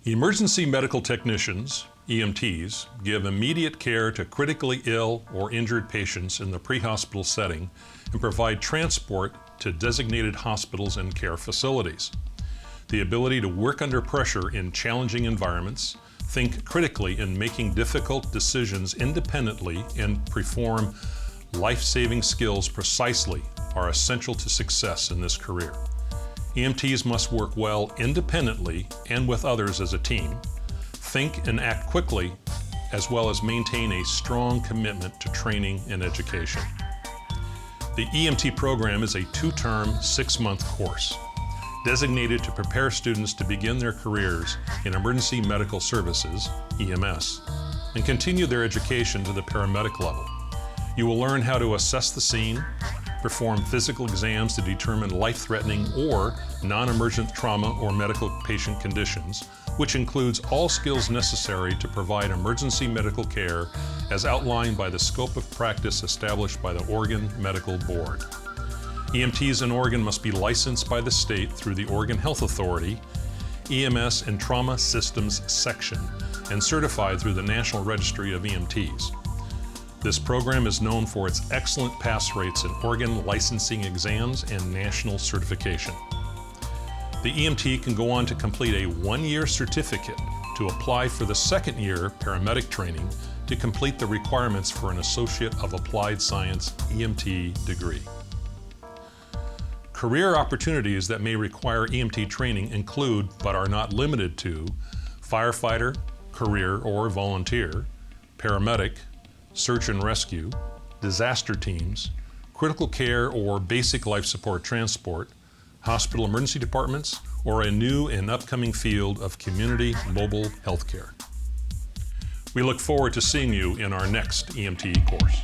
Emergency medical technicians, EMTs, give immediate care to critically ill or injured patients in the pre-hospital setting and provide transport to designated hospitals and care facilities. The ability to work under pressure in challenging environments, think critically in making difficult decisions independently, and perform life-saving skills precisely are essential to success in this career. EMTs must work well independently and with others as a team, think and act quickly, as well as maintain a strong commitment to training and education. The EMT program is a 2-term, 6-month course designated to prepare students to begin their careers in emergency medical services, EMS, and continue their education to the paramedic level. You will learn how to assess the scene, perform physical exams to determine life-threatening or non-emergent trauma or medical patient conditions, which includes all skills necessary to provide emergency medical care as outlined by the scope of practice established by the Oregon Medical Board. EMTs in Oregon must be licensed by the state through the Oregon Health Authority, EMS and Trauma Systems Section, and certified through the National Registry of EMTs. This program is known for its excellent pass rates in Oregon licensing exams and national certification. The EMT can go on to complete a 1-year certificate to apply for the 2nd-year paramedic training to complete the requirements for an Associate of Applied Science EMT degree. Career opportunities that may require EMT training include, but are not limited to, firefighter, career or volunteer, paramedic, search and rescue, disaster teams, critical care or basic life support transport, hospital emergency departments, or a new and upcoming field of community mobile healthcare. We look forward to seeing you in our next EMT course.